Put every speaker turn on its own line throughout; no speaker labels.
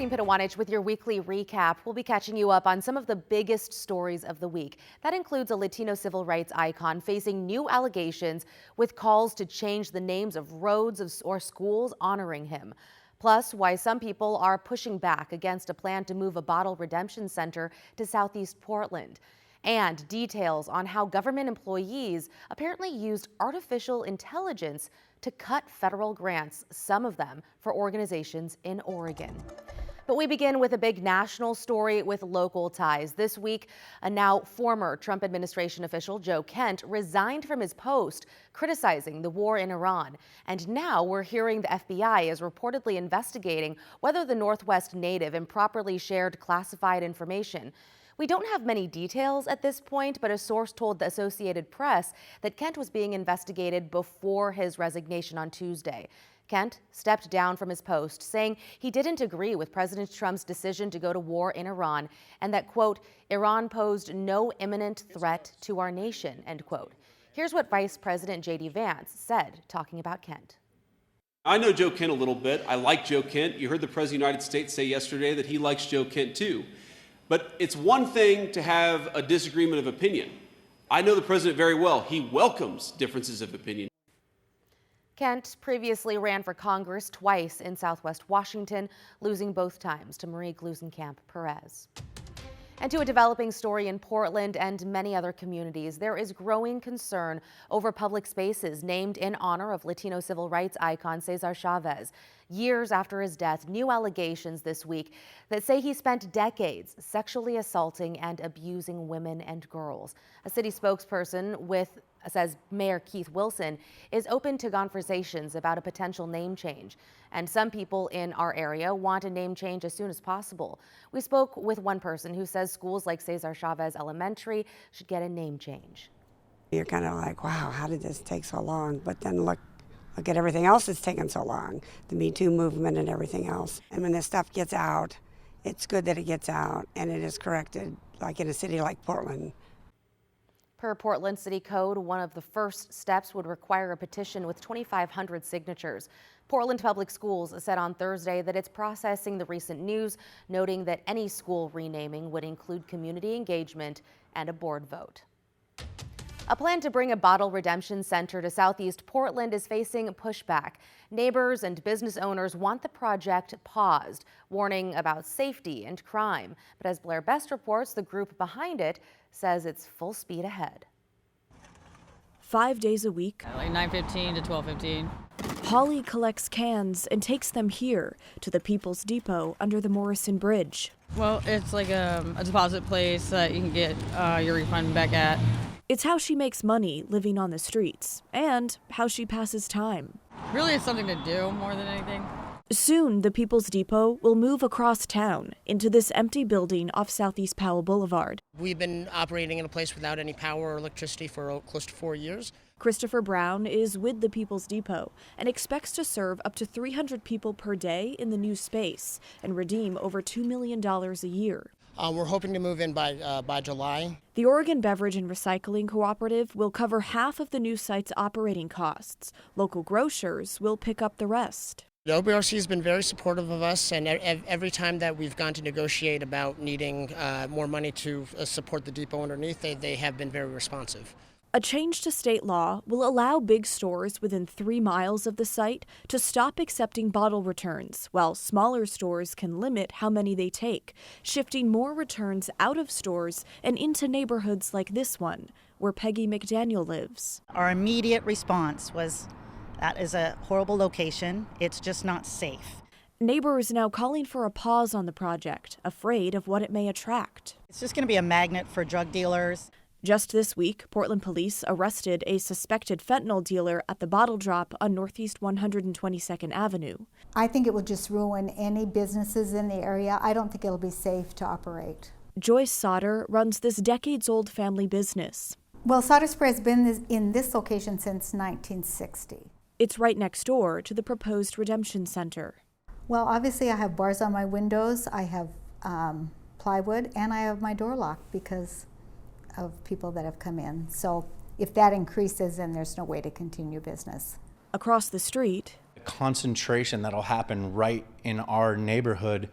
Christine Pitawanich with your weekly recap. We'll be catching you up on some of the biggest stories of the week. That includes a Latino civil rights icon facing new allegations with calls to change the names of roads or schools honoring him. Plus, why some people are pushing back against a plan to move a bottle redemption center to Southeast Portland. And details on how government employees apparently used artificial intelligence to cut federal grants, some of them for organizations in Oregon. But we begin with a big national story with local ties. This week, a now former Trump administration official, Joe Kent, resigned from his post, criticizing the war in Iran. And now we're hearing the FBI is reportedly investigating whether the Northwest native improperly shared classified information. We don't have many details at this point, but a source told the Associated Press that Kent was being investigated before his resignation on Tuesday. Kent stepped down from his post, saying he didn't agree with President Trump's decision to go to war in Iran and that, quote, Iran posed no imminent threat to our nation, end quote. Here's what Vice President J.D. Vance said, talking about Kent.
I know Joe Kent a little bit. I like Joe Kent. You heard the President of the United States say yesterday that he likes Joe Kent too. But it's one thing to have a disagreement of opinion. I know the president very well. He welcomes differences of opinion.
Kent previously ran for Congress twice in Southwest Washington, losing both times to Marie Gluesenkamp-Perez. And to a developing story in Portland and many other communities, there is growing concern over public spaces named in honor of Latino civil rights icon Cesar Chavez. Years after his death, new allegations this week that say he spent decades sexually assaulting and abusing women and girls. A city spokesperson says Mayor Keith Wilson is open to conversations about a potential name change. And some people in our area want a name change as soon as possible. We spoke with one person who says schools like Cesar Chavez Elementary should get a name change.
You're kind of like, wow, how did this take so long? But then look at everything else that's taken so long, the Me Too movement and everything else. And when this stuff gets out, it's good that it gets out and it is corrected, like in a city like Portland.
Per Portland City Code, one of the first steps would require a petition with 2,500 signatures. Portland Public Schools said on Thursday that it's processing the recent news, noting that any school renaming would include community engagement and a board vote. A plan to bring a bottle redemption center to Southeast Portland is facing pushback. Neighbors and business owners want the project paused, warning about safety and crime. But as Blair Best reports, the group behind it says it's full speed ahead.
5 days a week,
like 9:15 to 12:15.
Holly collects cans and takes them here to the People's Depot under the Morrison Bridge.
Well, it's like a deposit place that you can get your refund back at.
It's how she makes money living on the streets and how she passes time.
Really, it's something to do more than anything.
Soon, the People's Depot will move across town into this empty building off Southeast Powell Boulevard.
We've been operating in a place without any power or electricity for close to 4 years.
Christopher Brown is with the People's Depot and expects to serve up to 300 people per day in the new space and redeem over $2 million a year.
We're hoping to move in by July.
The Oregon Beverage and Recycling Cooperative will cover half of the new site's operating costs. Local grocers will pick up the rest.
The OBRC has been very supportive of us, and every time that we've gone to negotiate about needing more money to support the depot underneath, they have been very responsive.
A change to state law will allow big stores within 3 miles of the site to stop accepting bottle returns, while smaller stores can limit how many they take, shifting more returns out of stores and into neighborhoods like this one, where Peggy McDaniel lives.
Our immediate response was, that is a horrible location. It's just not safe.
Neighbors now calling for a pause on the project, afraid of what it may attract.
It's just going to be a magnet for drug dealers.
Just this week, Portland police arrested a suspected fentanyl dealer at the Bottle Drop on Northeast 122nd Avenue.
I think it will just ruin any businesses in the area. I don't think it'll be safe to operate.
Joyce Sauter runs this decades-old family business.
Well, Sauter Spray has been in this location since 1960.
It's right next door to the proposed redemption center.
Well, obviously I have bars on my windows, I have plywood, and I have my door locked because of people that have come in. So if that increases, then there's no way to continue business.
Across the street,
concentration that'll happen right in our neighborhood,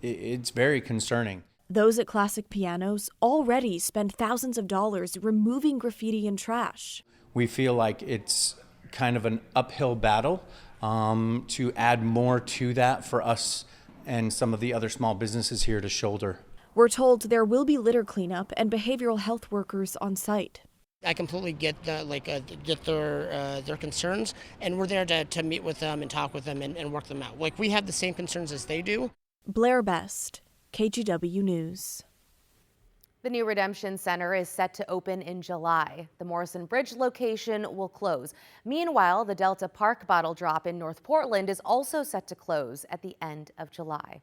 it's very concerning.
Those at Classic Pianos already spend thousands of dollars removing graffiti and trash.
We feel like it's kind of an uphill battle to add more to that for us and some of the other small businesses here to shoulder.
We're told there will be litter cleanup and behavioral health workers on site.
I completely get their concerns, and we're there to meet with them and talk with them and work them out. Like, we have the same concerns as they do.
Blair Best, KGW News.
The new Redemption Center is set to open in July. The Morrison Bridge location will close. Meanwhile, the Delta Park bottle drop in North Portland is also set to close at the end of July.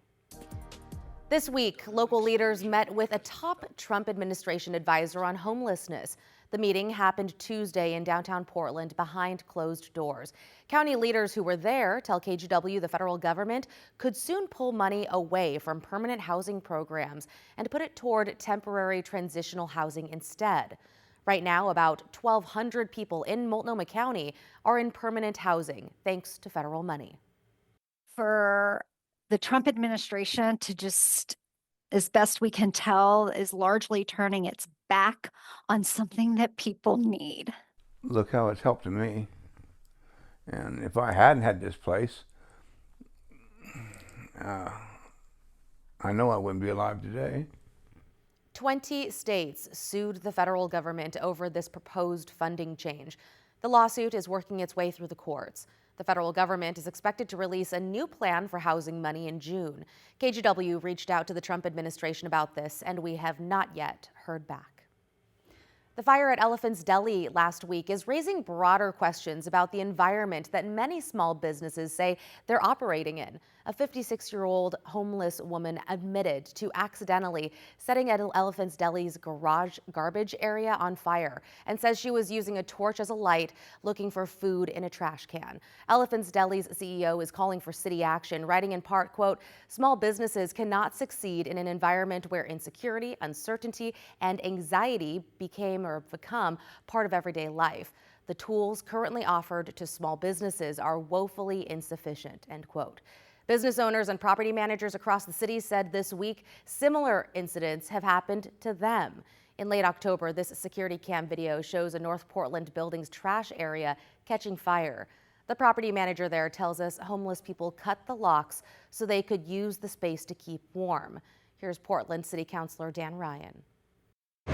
This week, local leaders met with a top Trump administration advisor on homelessness. The meeting happened Tuesday in downtown Portland behind closed doors. County leaders who were there tell KGW the federal government could soon pull money away from permanent housing programs and put it toward temporary transitional housing instead. Right now, about 1,200 people in Multnomah County are in permanent housing, thanks to federal money.
For the Trump administration to just, as best we can tell, is largely turning its back on something that people need.
Look how it's helped me. And if I hadn't had this place, I know I wouldn't be alive today.
20 states sued the federal government over this proposed funding change. The lawsuit is working its way through the courts. The federal government is expected to release a new plan for housing money in June. KGW reached out to the Trump administration about this, and we have not yet heard back. The fire at Elephant's Deli last week is raising broader questions about the environment that many small businesses say they're operating in. A 56-year-old homeless woman admitted to accidentally setting Elephant's Deli's garage garbage area on fire and says she was using a torch as a light looking for food in a trash can. Elephant's Deli's CEO is calling for city action, writing in part, quote, "Small businesses cannot succeed in an environment where insecurity, uncertainty, and anxiety become part of everyday life. The tools currently offered to small businesses are woefully insufficient," end quote. Business owners and property managers across the city said this week similar incidents have happened to them. In late October, this security cam video shows a North Portland building's trash area catching fire. The property manager there tells us homeless people cut the locks so they could use the space to keep warm. Here's Portland City Councilor Dan Ryan.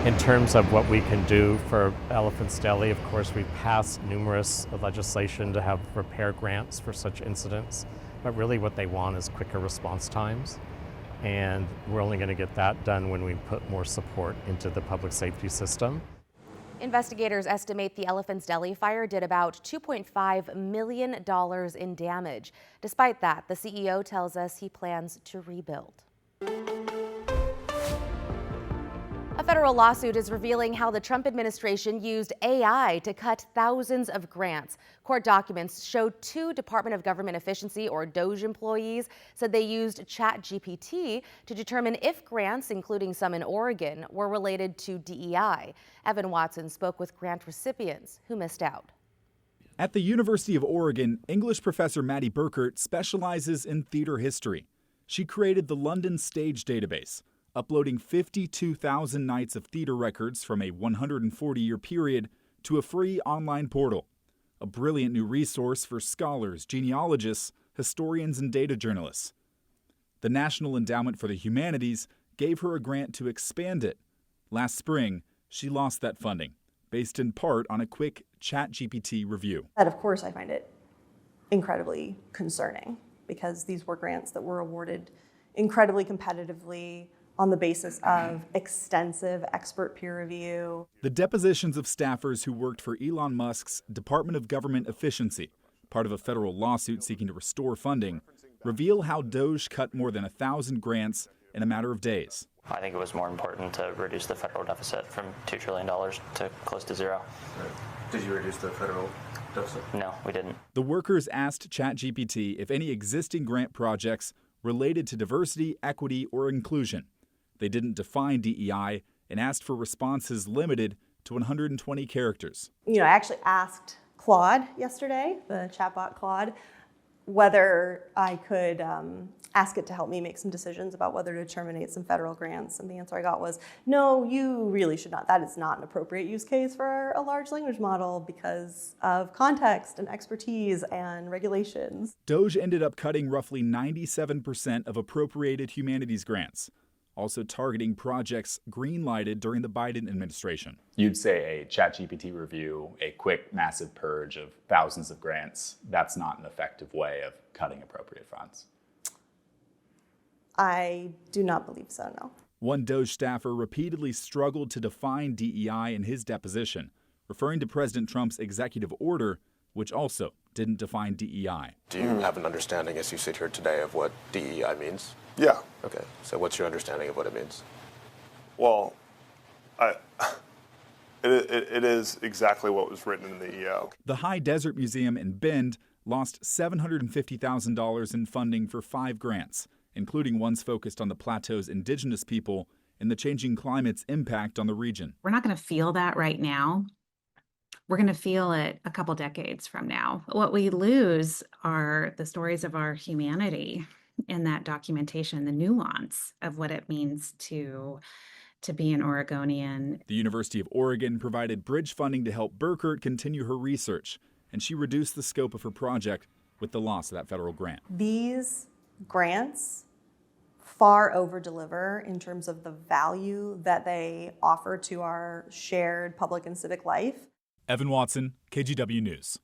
In terms of what we can do for Elephant's Deli, of course, we've passed numerous legislation to have repair grants for such incidents. But really what they want is quicker response times. And we're only going to get that done when we put more support into the public safety system.
Investigators estimate the Elephant's Deli fire did about $2.5 million in damage. Despite that, the CEO tells us he plans to rebuild. A federal lawsuit is revealing how the Trump administration used AI to cut thousands of grants. Court documents show 2 Department of Government Efficiency, or DOGE, employees said they used ChatGPT to determine if grants, including some in Oregon, were related to DEI. Evan Watson spoke with grant recipients who missed out.
At the University of Oregon, English professor Maddie Burkert specializes in theater history. She created the London Stage Database, uploading 52,000 nights of theater records from a 140-year period to a free online portal, a brilliant new resource for scholars, genealogists, historians, and data journalists. The National Endowment for the Humanities gave her a grant to expand it. Last spring, she lost that funding, based in part on a quick ChatGPT review.
And of course, I find it incredibly concerning because these were grants that were awarded incredibly competitively on the basis of extensive expert peer review.
The depositions of staffers who worked for Elon Musk's Department of Government Efficiency, part of a federal lawsuit seeking to restore funding, reveal how DOGE cut more than 1,000 grants in a matter of days.
I think it was more important to reduce the federal deficit from $2 trillion to close to zero.
Did you reduce the federal deficit?
No, we didn't.
The workers asked ChatGPT if any existing grant projects related to diversity, equity, or inclusion. They didn't define DEI and asked for responses limited to 120 characters.
I actually asked Claude yesterday, the chatbot Claude, whether I could ask it to help me make some decisions about whether to terminate some federal grants. And the answer I got was, no, you really should not. That is not an appropriate use case for a large language model because of context and expertise and regulations.
DOGE ended up cutting roughly 97% of appropriated humanities grants, also targeting projects green-lighted during the Biden administration.
You'd say a ChatGPT review, a quick, massive purge of thousands of grants, that's not an effective way of cutting appropriate funds.
I do not believe so, no.
One DOGE staffer repeatedly struggled to define DEI in his deposition, referring to President Trump's executive order, which also didn't define DEI.
Do you have an understanding as you sit here today of what DEI means?
Yeah.
Okay, so what's your understanding of what it means?
Well, it is exactly what was written in the EO.
The High Desert Museum in Bend lost $750,000 in funding for 5 grants, including ones focused on the plateau's indigenous people and the changing climate's impact on the region.
We're not going to feel that right now. We're going to feel it a couple decades from now. What we lose are the stories of our humanity in that documentation, the nuance of what it means to be an Oregonian.
The University of Oregon provided bridge funding to help Burkert continue her research, and she reduced the scope of her project with the loss of that federal grant.
These grants far over-deliver in terms of the value that they offer to our shared public and civic life.
Evan Watson, KGW News.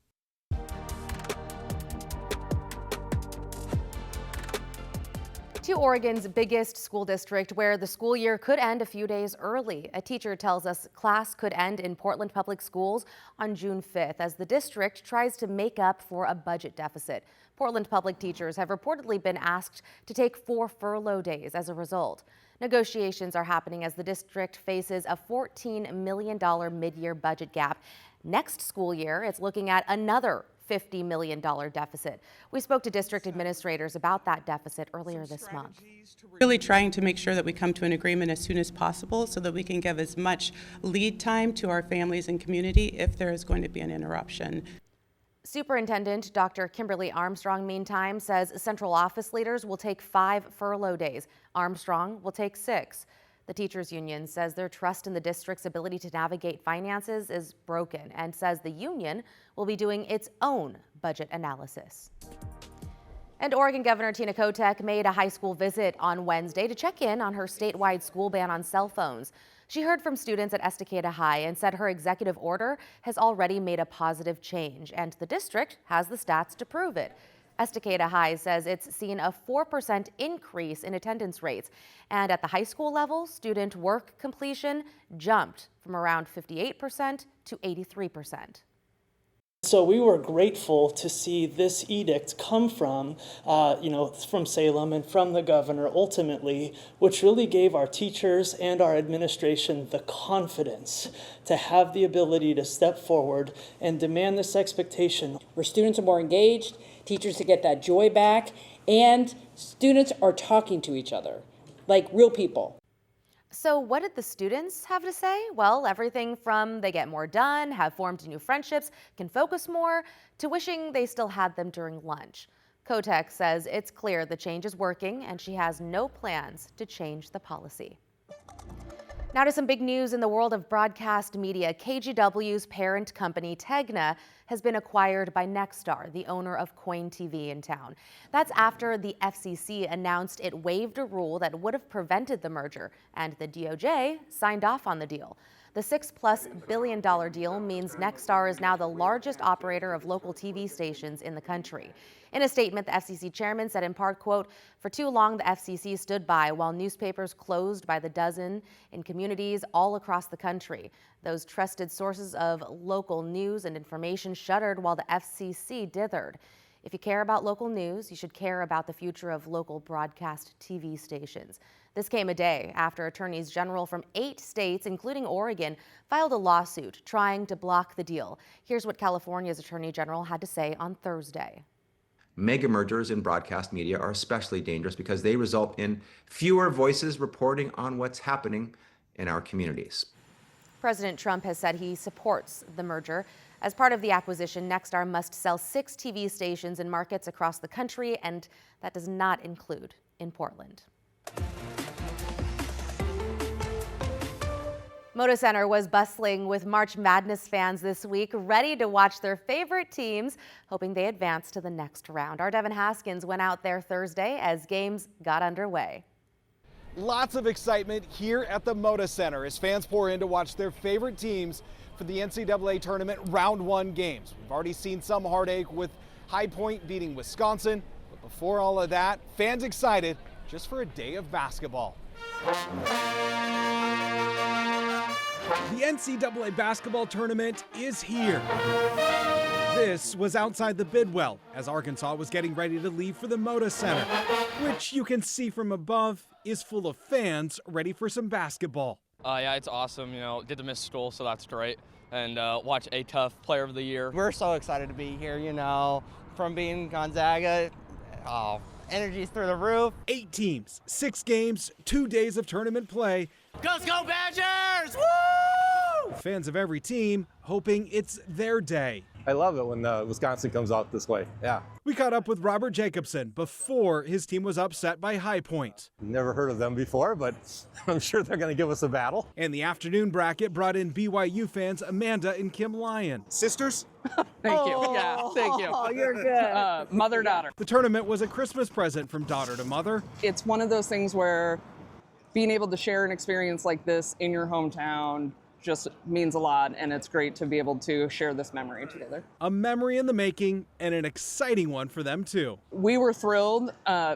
To Oregon's biggest school district, where the school year could end a few days early. A teacher tells us class could end in Portland Public Schools on June 5th as the district tries to make up for a budget deficit. Portland public teachers have reportedly been asked to take 4 furlough days as a result. Negotiations are happening as the district faces a $14 million mid-year budget gap. Next school year, it's looking at another $50 million deficit. We spoke to district administrators about that deficit earlier this month.
Really trying to make sure that we come to an agreement as soon as possible so that we can give as much lead time to our families and community if there is going to be an interruption.
Superintendent Dr. Kimberly Armstrong, meantime, says central office leaders will take 5 furlough days. Armstrong will take 6. The teachers union says their trust in the district's ability to navigate finances is broken and says the union will be doing its own budget analysis. And Oregon Governor Tina Kotek made a high school visit on Wednesday to check in on her statewide school ban on cell phones. She heard from students at Estacada High and said her executive order has already made a positive change, and the district has the stats to prove it. Estacada High says it's seen a 4% increase in attendance rates, and at the high school level, student work completion jumped from around 58% to 83%.
So we were grateful to see this edict come from, from Salem and from the governor ultimately, which really gave our teachers and our administration the confidence to have the ability to step forward and demand this expectation.
Where students are more engaged, teachers to get that joy back, and students are talking to each other like real people.
So what did the students have to say? Well, everything from they get more done, have formed new friendships, can focus more, to wishing they still had them during lunch. Kotek says it's clear the change is working and she has no plans to change the policy. Now to some big news in the world of broadcast media. KGW's parent company, Tegna, has been acquired by Nexstar, the owner of Coin TV in town. That's after the FCC announced it waived a rule that would have prevented the merger, and the DOJ signed off on the deal. The $6+ billion deal means Nexstar is now the largest operator of local TV stations in the country. In a statement, the FCC chairman said in part, quote, "For too long, the FCC stood by while newspapers closed by the dozen in communities all across the country. Those trusted sources of local news and information shuttered while the FCC dithered. If you care about local news, you should care about the future of local broadcast TV stations." This came a day after attorneys general from 8 states, including Oregon, filed a lawsuit trying to block the deal. Here's what California's attorney general had to say on Thursday.
Mega mergers in broadcast media are especially dangerous because they result in fewer voices reporting on what's happening in our communities.
President Trump has said he supports the merger. As part of the acquisition, Nexstar must sell 6 TV stations in markets across the country, and that does not include in Portland. Moda Center was bustling with March Madness fans this week, ready to watch their favorite teams, hoping they advance to the next round. Our Devin Haskins went out there Thursday as games got underway.
Lots of excitement here at the Moda Center as fans pour in to watch their favorite teams for the NCAA tournament round 1 games. We've already seen some heartache with High Point beating Wisconsin, but before all of that, fans excited just for a day of basketball. The NCAA basketball tournament is here. This was outside the Bidwell as Arkansas was getting ready to leave for the Moda Center, which you can see from above is full of fans ready for some basketball.
Yeah, it's awesome. You know, get to miss school, so that's great. And watch a tough player of the year.
We're so excited to be here, you know, from being Gonzaga. Oh, energy's through the roof.
8 teams, 6 games, 2 days of tournament play.
Let's go Badgers! Woo!
Fans of every team hoping it's their day.
I love it when Wisconsin comes out this way. Yeah.
We caught up with Robert Jacobson before his team was upset by High Point.
Never heard of them before, but I'm sure they're going to give us a battle.
And the afternoon bracket brought in BYU fans Amanda and Kim Lyon. Sisters?
Thank you. Yeah, thank you.
Oh, you're good.
Mother-daughter.
The tournament was a Christmas present from daughter to mother.
It's one of those things where being able to share an experience like this in your hometown just means a lot, and it's great to be able to share this memory together.
A memory in the making, and an exciting one for them too.
We were thrilled.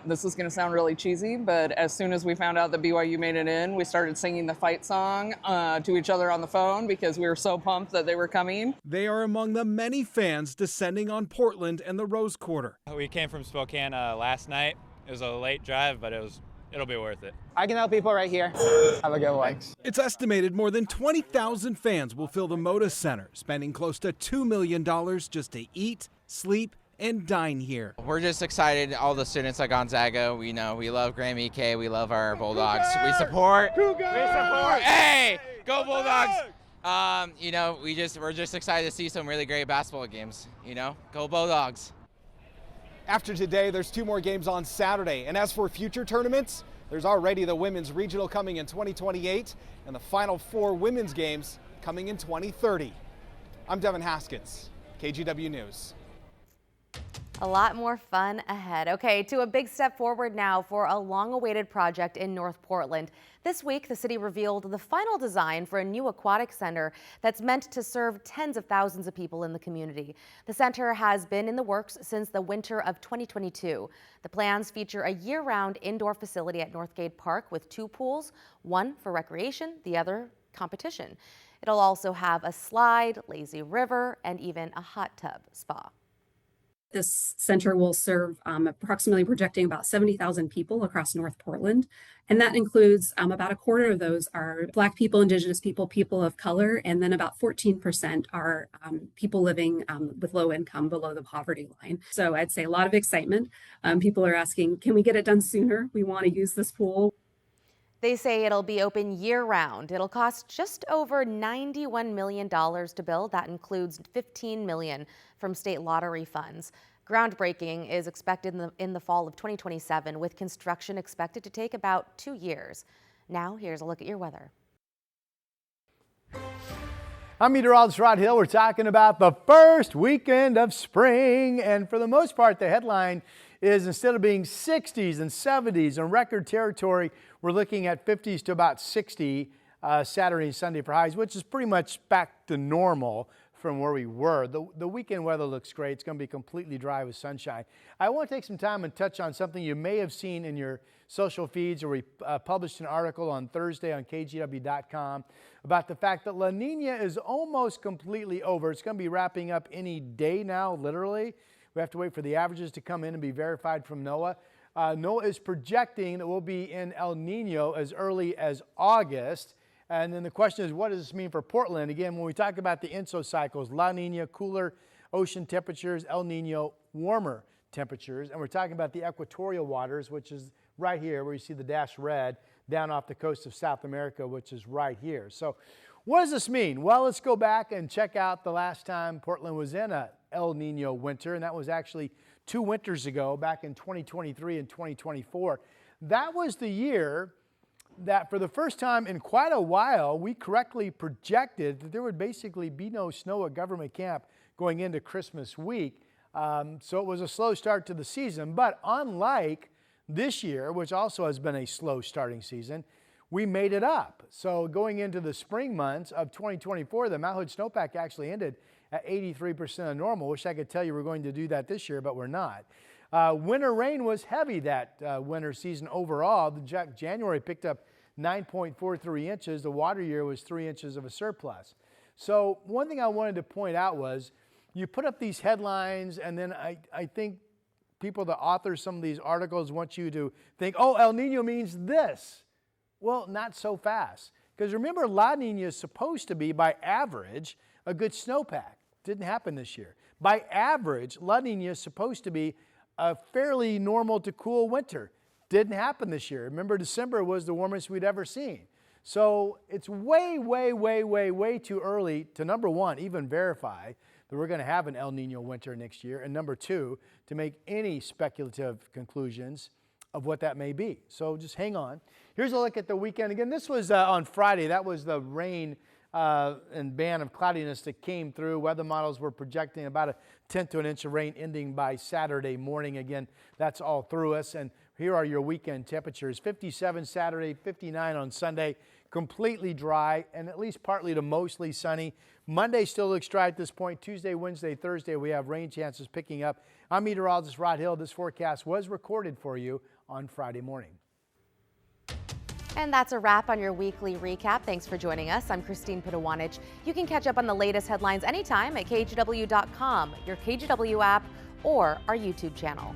This is going to sound really cheesy, but as soon as we found out that BYU made it in, we started singing the fight song to each other on the phone because we were so pumped that they were coming.
They are among the many fans descending on Portland and the Rose Quarter.
We came from Spokane last night. It was a late drive, but it'll be worth it.
I can help people right here. Have a good one.
It's estimated more than 20,000 fans will fill the Moda Center, spending close to $2 million just to eat, sleep, and dine here.
We're just excited, all the students at Gonzaga. We love Graham EK, we love our Bulldogs. We support. Hey, go Bulldogs! We're just excited to see some really great basketball games. Go Bulldogs.
After today, there's 2 more games on Saturday. And as for future tournaments, there's already the women's regional coming in 2028 and the final 4 women's games coming in 2030. I'm Devin Haskins, KGW News.
A lot more fun ahead. Okay, to a big step forward now for a long-awaited project in North Portland. This week, the city revealed the final design for a new aquatic center that's meant to serve tens of thousands of people in the community. The center has been in the works since the winter of 2022. The plans feature a year-round indoor facility at Northgate Park with 2 pools, one for recreation, the other competition. It'll also have a slide, lazy river, and even a hot tub spa.
This center will serve approximately projecting about 70,000 people across North Portland. And that includes about a quarter of those are Black people, Indigenous people, people of color, and then about 14% are people living with low income below the poverty line. So I'd say a lot of excitement. People are asking, can we get it done sooner? We want to use this pool.
They say it'll be open year-round. It'll cost just over $91 million to build. That includes $15 million from state lottery funds. Groundbreaking is expected in the fall of 2027, with construction expected to take about 2 years. Now, here's a look at your weather.
I'm meteorologist Rod Hill. We're talking about the first weekend of spring, and for the most part, the headline is instead of being 60s and 70s in record territory, we're looking at 50s to about 60 Saturday and Sunday for highs, which is pretty much back to normal from where we were. The weekend weather looks great. It's going to be completely dry with sunshine. I want to take some time and touch on something you may have seen in your social feeds, or we published an article on Thursday on KGW.com about the fact that La Nina is almost completely over. It's going to be wrapping up any day now, literally. We have to wait for the averages to come in and be verified from NOAA. NOAA is projecting that we'll be in El Nino as early as August. And then the question is, what does this mean for Portland? Again, when we talk about the INSO cycles, La Nina, cooler ocean temperatures, El Nino, warmer temperatures. And we're talking about the equatorial waters, which is right here where you see the dash red, down off the coast of South America, which is right here. So What does this mean? Well, let's go back and check out the last time Portland was in a El Nino winter, and that was actually 2 winters ago, back in 2023 and 2024. That was the year that for the first time in quite a while, we correctly projected that there would basically be no snow at government camp going into Christmas week. So it was a slow start to the season, but unlike this year, which also has been a slow starting season, we made it up. So going into the spring months of 2024, the Mount Hood snowpack actually ended at 83% of normal. Wish I could tell you we're going to do that this year, but we're not. Winter rain was heavy that winter season overall. January picked up 9.43 inches. The water year was 3 inches of a surplus. So one thing I wanted to point out was you put up these headlines, and then I think people that author some of these articles want you to think, oh, El Nino means this. Well, not so fast. Because remember, La Nina is supposed to be, by average, a good snowpack. Didn't happen this year. By average, La Nina is supposed to be a fairly normal to cool winter. Didn't happen this year. Remember, December was the warmest we'd ever seen. So it's way, way, way, way, way too early to, number one, even verify that we're going to have an El Nino winter next year, and number two, to make any speculative conclusions of what that may be. So just hang on. Here's a look at the weekend. Again, this was on Friday. That was the rain and band of cloudiness that came through. Weather models were projecting about 1/10 to an inch of rain ending by Saturday morning. Again, that's all through us. And here are your weekend temperatures. 57 Saturday, 59 on Sunday. Completely dry and at least partly to mostly sunny. Monday still looks dry at this point. Tuesday, Wednesday, Thursday, we have rain chances picking up. I'm meteorologist Rod Hill. This forecast was recorded for you on Friday morning.
And that's a wrap on your weekly recap. Thanks for joining us. I'm Christine Pitawanich. You can catch up on the latest headlines anytime at KGW.com, your KGW app, or our YouTube channel.